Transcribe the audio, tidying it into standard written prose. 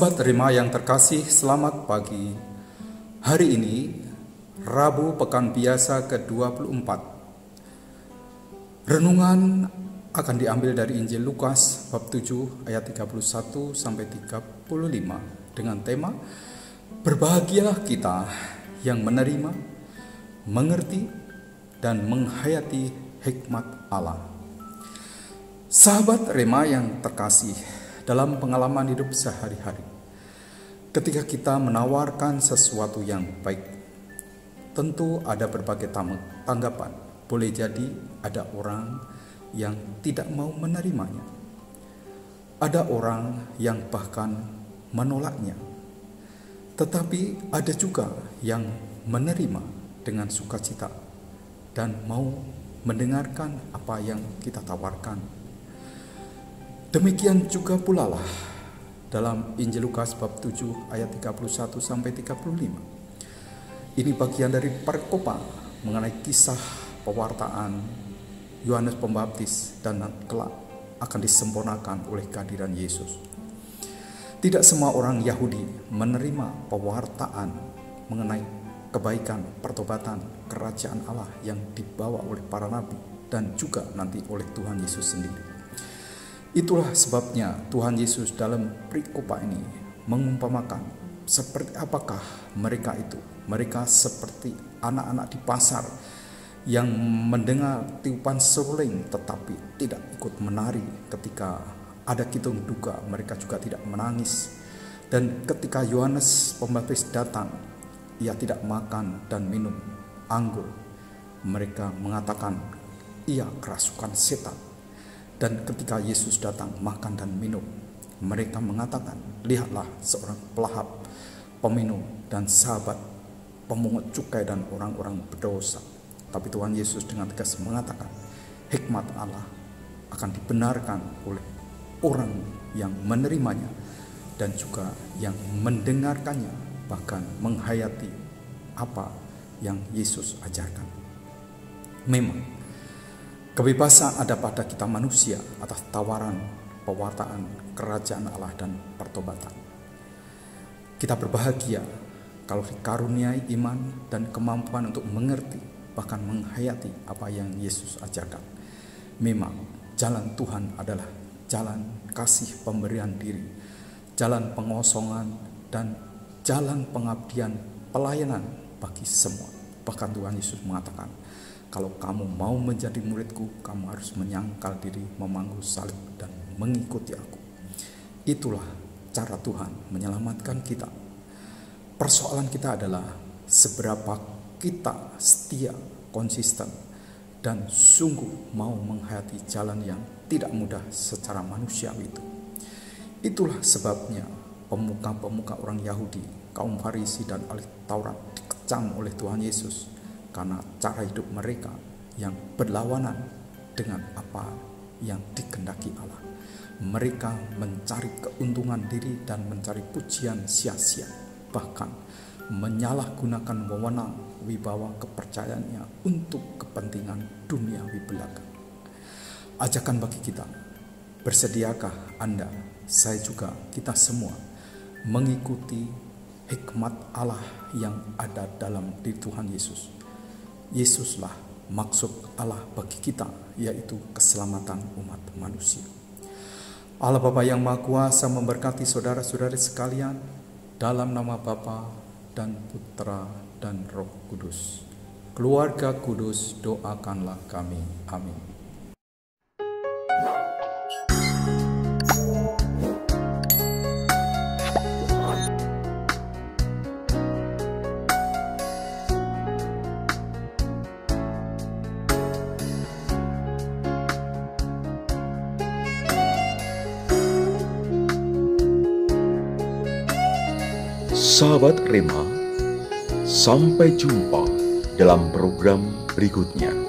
Sahabat Rema yang terkasih, selamat pagi. Hari ini, Rabu Pekan Biasa ke-24. Renungan akan diambil dari Injil Lukas bab 7 ayat 31 sampai 35 dengan tema Berbahagialah kita yang menerima, mengerti, dan menghayati hikmat Allah. Sahabat Rema yang terkasih, dalam pengalaman hidup sehari-hari, ketika kita menawarkan sesuatu yang baik, tentu ada berbagai tanggapan. Boleh jadi ada orang yang tidak mau menerimanya, ada orang yang bahkan menolaknya, tetapi ada juga yang menerima dengan sukacita dan mau mendengarkan apa yang kita tawarkan. Demikian juga pula lah dalam Injil Lukas bab 7 ayat 31 sampai 35. Ini bagian dari perikop mengenai kisah pewartaan Yohanes Pembaptis dan kelak akan disempurnakan oleh kehadiran Yesus. Tidak semua orang Yahudi menerima pewartaan mengenai kebaikan, pertobatan, kerajaan Allah yang dibawa oleh para nabi dan juga nanti oleh Tuhan Yesus sendiri. Itulah sebabnya Tuhan Yesus dalam perikop ini mengumpamakan seperti apakah mereka itu. Mereka seperti anak-anak di pasar yang mendengar tiupan seruling tetapi tidak ikut menari. Ketika ada kitung duka, mereka juga tidak menangis. Dan ketika Yohanes Pembaptis datang, ia tidak makan dan minum anggur. Mereka mengatakan ia kerasukan setan. Dan ketika Yesus datang makan dan minum, mereka mengatakan, lihatlah seorang pelahap, peminum, dan sahabat pemungut cukai dan orang-orang berdosa. Tapi Tuhan Yesus dengan tegas mengatakan, hikmat Allah akan dibenarkan oleh orang yang menerimanya dan juga yang mendengarkannya, bahkan menghayati apa yang Yesus ajarkan. Memang kebebasan ada pada kita manusia atas tawaran, pewartaan, kerajaan Allah dan pertobatan. Kita berbahagia kalau dikaruniai iman dan kemampuan untuk mengerti, bahkan menghayati apa yang Yesus ajarkan. Memang jalan Tuhan adalah jalan kasih pemberian diri, jalan pengosongan dan jalan pengabdian pelayanan bagi semua. Bahkan Tuhan Yesus mengatakan, kalau kamu mau menjadi muridku, kamu harus menyangkal diri, memangku salib, dan mengikuti aku. Itulah cara Tuhan menyelamatkan kita. Persoalan kita adalah seberapa kita setia, konsisten, dan sungguh mau menghayati jalan yang tidak mudah secara manusiawi itu. Itulah sebabnya pemuka-pemuka orang Yahudi, kaum Farisi dan ahli Taurat dikecam oleh Tuhan Yesus karena cara hidup mereka yang berlawanan dengan apa yang dikehendaki Allah. Mereka mencari keuntungan diri dan mencari pujian sia-sia, bahkan menyalahgunakan wewenang, wibawa, kepercayaannya untuk kepentingan duniawi belaka. Ajakan bagi kita, bersediakah Anda, saya juga, kita semua mengikuti hikmat Allah yang ada dalam diri Tuhan Yesus. Yesuslah maksud Allah bagi kita, yaitu keselamatan umat manusia. Allah Bapa yang Maha Kuasa memberkati saudara-saudari sekalian dalam nama Bapa dan Putra dan Roh Kudus. Keluarga kudus, doakanlah kami. Amin. Sahabat Rema, sampai jumpa dalam program berikutnya.